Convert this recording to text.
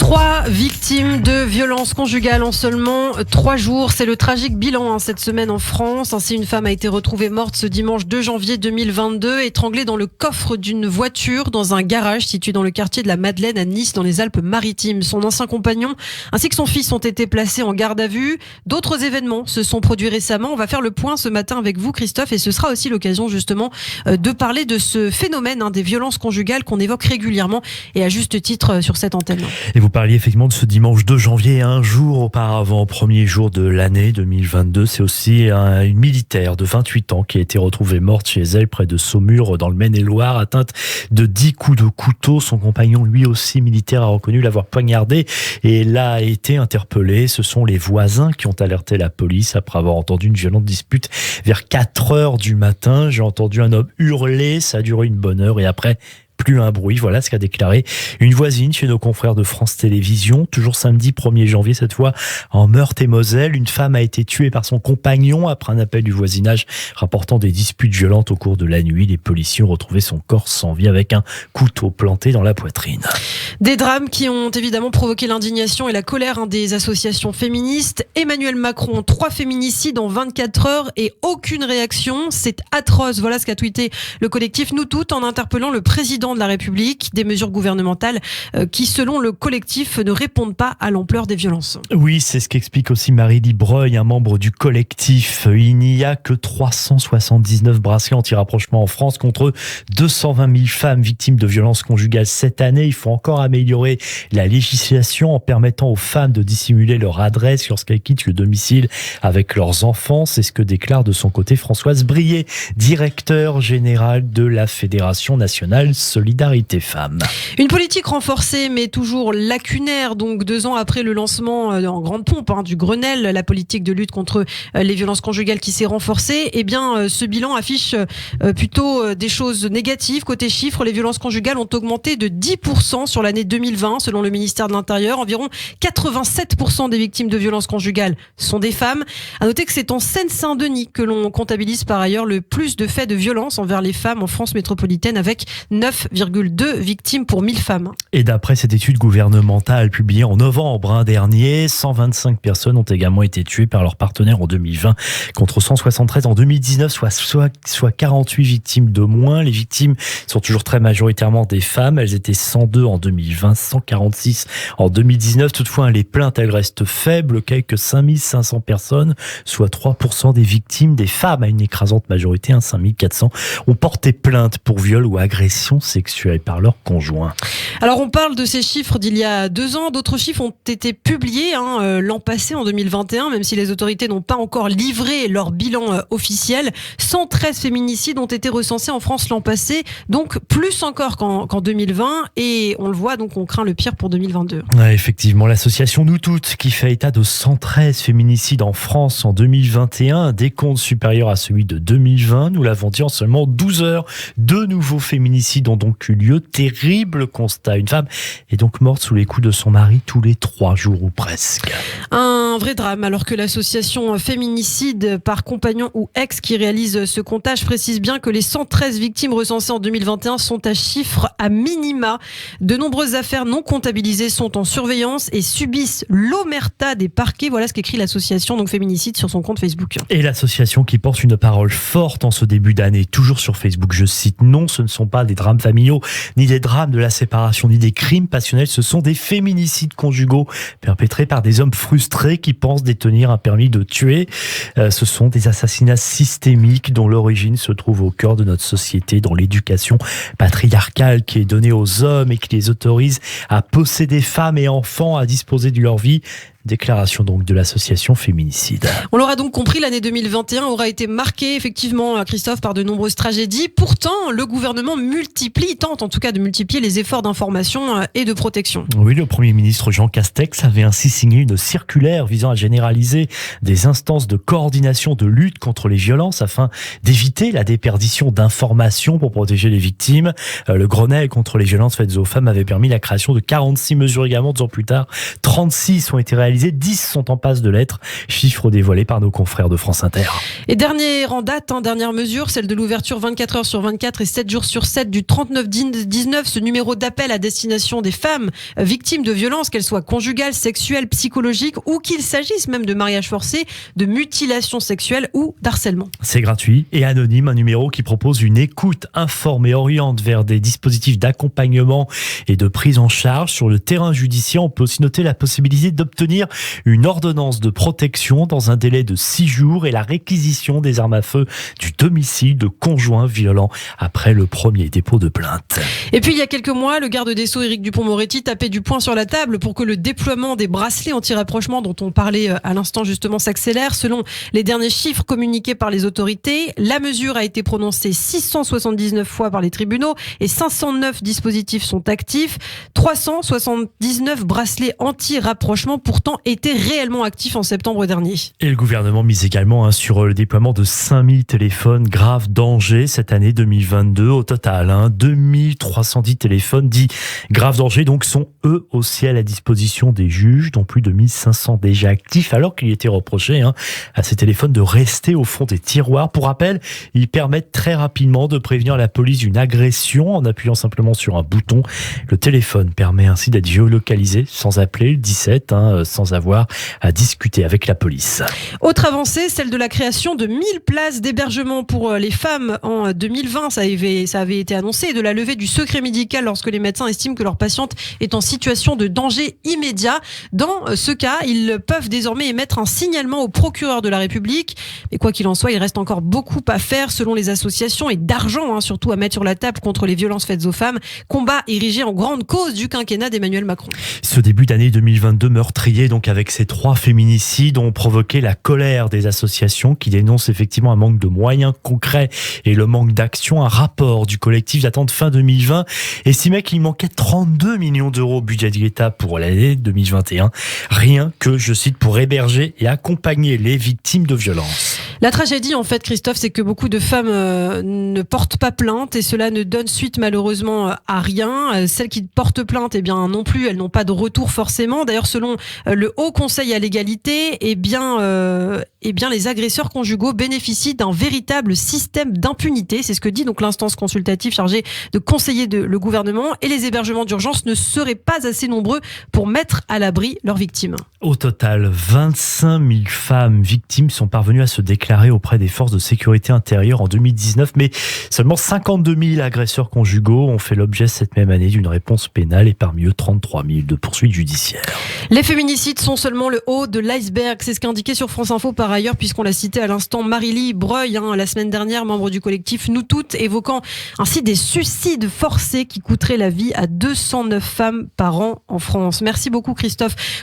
3 victimes de violences conjugales en seulement 3 jours. C'est le tragique bilan cette semaine en France. Ainsi, une femme a été retrouvée morte ce dimanche 2 janvier 2022, étranglée dans le coffre d'une voiture dans un garage situé dans le quartier de la Madeleine à Nice, dans les Alpes-Maritimes. Son ancien compagnon ainsi que son fils ont été placés en garde à vue. D'autres événements se sont produits récemment. On va faire le point ce matin avec vous, Christophe, et ce sera aussi l'occasion justement de parler de ce phénomène des violences conjugales qu'on évoque régulièrement et à juste titre sur cette antenne. Et vous parliez effectivement de ce dimanche 2 janvier, un jour auparavant, premier jour de l'année 2022. C'est aussi une militaire de 28 ans qui a été retrouvée morte chez elle près de Saumur dans le Maine-et-Loire, atteinte de 10 coups de couteau. Son compagnon, lui aussi militaire, a reconnu l'avoir poignardée et l'a été interpellé. Ce sont les voisins qui ont alerté la police après avoir entendu une violente dispute vers 4h du matin. J'ai entendu un homme hurler, ça a duré une bonne heure et après plus un bruit. Voilà ce qu'a déclaré une voisine chez nos confrères de France Télévisions. Toujours samedi 1er janvier, cette fois en Meurthe-et-Moselle. Une femme a été tuée par son compagnon après un appel du voisinage rapportant des disputes violentes au cours de la nuit. Les policiers ont retrouvé son corps sans vie avec un couteau planté dans la poitrine. Des drames qui ont évidemment provoqué l'indignation et la colère des associations féministes. Emmanuel Macron, 3 féminicides en 24 heures et aucune réaction. C'est atroce. Voilà ce qu'a tweeté le collectif Nous Toutes en interpellant le président de la République. Des mesures gouvernementales qui, selon le collectif, ne répondent pas à l'ampleur des violences. Oui, c'est ce qu'explique aussi Marie-Lie Breuil, un membre du collectif. Il n'y a que 379 bracelets anti-rapprochement en France contre 220 000 femmes victimes de violences conjugales cette année. Il faut encore améliorer la législation en permettant aux femmes de dissimuler leur adresse lorsqu'elles quittent le domicile avec leurs enfants. C'est ce que déclare de son côté Françoise Brier, directeur général de la Fédération nationale Solidarité Femmes. Une politique renforcée mais toujours lacunaire. Donc 2 ans après le lancement en grande pompe du Grenelle, la politique de lutte contre les violences conjugales qui s'est renforcée, eh bien ce bilan affiche plutôt des choses négatives. Côté chiffres, les violences conjugales ont augmenté de 10% sur l'année 2020 selon le ministère de l'Intérieur. Environ 87% des victimes de violences conjugales sont des femmes. À noter que c'est en Seine-Saint-Denis que l'on comptabilise par ailleurs le plus de faits de violence envers les femmes en France métropolitaine avec 9,2 victimes pour 1000 femmes. Et d'après cette étude gouvernementale publiée en novembre dernier, 125 personnes ont également été tuées par leur partenaire en 2020 contre 173 en 2019, soit 48 victimes de moins. Les victimes sont toujours très majoritairement des femmes. Elles étaient 102 en 2020, 146 en 2019. Toutefois, les plaintes elles restent faibles. Quelques 5500 personnes, soit 3% des victimes, des femmes à une écrasante majorité, 5400, ont porté plainte pour viol ou agression sexuelle par leur conjoint. Alors on parle de ces chiffres d'il y a 2 ans. D'autres chiffres ont été publiés l'an passé, en 2021, même si les autorités n'ont pas encore livré leur bilan officiel. 113 féminicides ont été recensés en France l'an passé, donc plus encore qu'en 2020. Et on le voit, donc on craint le pire pour 2022. Ouais, effectivement, l'association Nous Toutes qui fait état de 113 féminicides en France en 2021, un décompte supérieur à celui de 2020. Nous l'avons dit, en seulement 12 heures, 2 nouveaux féminicides ont donc eu lieu. Terrible constat. Une femme est donc morte sous les coups de son mari tous les 3 jours ou presque. Un vrai drame, alors que l'association Féminicide par compagnon ou ex qui réalise ce comptage précise bien que les 113 victimes recensées en 2021 sont à chiffre à minima. De nombreuses affaires non comptabilisées sont en surveillance et subissent l'omerta des parquets. Voilà ce qu'écrit l'association donc Féminicide sur son compte Facebook. Et l'association qui porte une parole forte en ce début d'année, toujours sur Facebook, je cite: non, ce ne sont pas des drames familiaux, ni des drames de la séparation, ni des crimes passionnels, ce sont des féminicides conjugaux perpétrés par des hommes frustrés qui pensent détenir un permis de tuer. Ce sont des assassinats systémiques dont l'origine se trouve au cœur de notre société, dans l'éducation patriarcale qui est donnée aux hommes et qui les autorise à posséder femmes et enfants, à disposer de leur vie. Déclaration donc de l'association Féminicide. On l'aura donc compris, l'année 2021 aura été marquée effectivement, Christophe, par de nombreuses tragédies. Pourtant, le gouvernement tente en tout cas de multiplier les efforts d'information et de protection. Oui, le Premier ministre Jean Castex avait ainsi signé une circulaire visant à généraliser des instances de coordination de lutte contre les violences afin d'éviter la déperdition d'informations pour protéger les victimes. Le Grenelle contre les violences faites aux femmes avait permis la création de 46 mesures également. 2 ans plus tard, 36 ont été réalisées réalisés, 10 sont en passe de l'être, chiffre dévoilé par nos confrères de France Inter. Et dernière en date, dernière mesure, celle de l'ouverture 24 heures sur 24 et 7 jours sur 7 du 3919, ce numéro d'appel à destination des femmes victimes de violences, qu'elles soient conjugales, sexuelles, psychologiques ou qu'il s'agisse même de mariage forcé, de mutilation sexuelle ou d'harcèlement. C'est gratuit et anonyme, un numéro qui propose une écoute informe et oriente vers des dispositifs d'accompagnement et de prise en charge. Sur le terrain judiciaire, on peut aussi noter la possibilité d'obtenir une ordonnance de protection dans un délai de 6 jours et la réquisition des armes à feu du domicile de conjoints violents après le premier dépôt de plainte. Et puis il y a quelques mois, le garde des Sceaux Éric Dupond-Moretti tapait du poing sur la table pour que le déploiement des bracelets anti-rapprochement dont on parlait à l'instant justement s'accélère. Selon les derniers chiffres communiqués par les autorités, la mesure a été prononcée 679 fois par les tribunaux et 509 dispositifs sont actifs. 379 bracelets anti-rapprochement pourtant étaient réellement actifs en septembre dernier. Et le gouvernement mise également sur le déploiement de 5000 téléphones grave danger cette année 2022. Au total, 2310 téléphones dits grave danger donc sont eux aussi à la disposition des juges, dont plus de 1500 déjà actifs, alors qu'il était reproché à ces téléphones de rester au fond des tiroirs. Pour rappel, ils permettent très rapidement de prévenir la police d'une agression en appuyant simplement sur un bouton. Le téléphone permet ainsi d'être géolocalisé sans appeler le 17, sans avoir à discuter avec la police. Autre avancée, celle de la création de 1000 places d'hébergement pour les femmes en 2020. Ça avait été annoncé, et de la levée du secret médical lorsque les médecins estiment que leur patiente est en situation de danger immédiat. Dans ce cas, ils peuvent désormais émettre un signalement au procureur de la République. Mais quoi qu'il en soit, il reste encore beaucoup à faire selon les associations et d'argent surtout à mettre sur la table contre les violences faites aux femmes. Combat érigé en grande cause du quinquennat d'Emmanuel Macron. Ce début d'année 2022 meurtrier, donc avec ces 3 féminicides, ont provoqué la colère des associations qui dénoncent effectivement un manque de moyens concrets et le manque d'action. Un rapport du collectif d'attente fin 2020 estimait qu'il manquait 32 millions d'euros au budget de l'État pour l'année 2021. Rien que, je cite, pour héberger et accompagner les victimes de violences. La tragédie, en fait, Christophe, c'est que beaucoup de femmes ne portent pas plainte et cela ne donne suite malheureusement à rien. Celles qui portent plainte, non plus, elles n'ont pas de retour forcément. D'ailleurs, selon le Haut Conseil à l'égalité, les agresseurs conjugaux bénéficient d'un véritable système d'impunité. C'est ce que dit donc l'instance consultative chargée de conseiller le gouvernement. Et les hébergements d'urgence ne seraient pas assez nombreux pour mettre à l'abri leurs victimes. Au total, 25 000 femmes victimes sont parvenues à se déclarer auprès des forces de sécurité intérieure en 2019, mais seulement 52 000 agresseurs conjugaux ont fait l'objet cette même année d'une réponse pénale et parmi eux 33 000 de poursuites judiciaires. Les féminicides sont seulement le haut de l'iceberg, c'est ce qu'indiquait sur France Info par ailleurs, puisqu'on l'a cité à l'instant, Marie-Lie Breuil, la semaine dernière, membre du collectif Nous Toutes, évoquant ainsi des suicides forcés qui coûteraient la vie à 209 femmes par an en France. Merci beaucoup Christophe.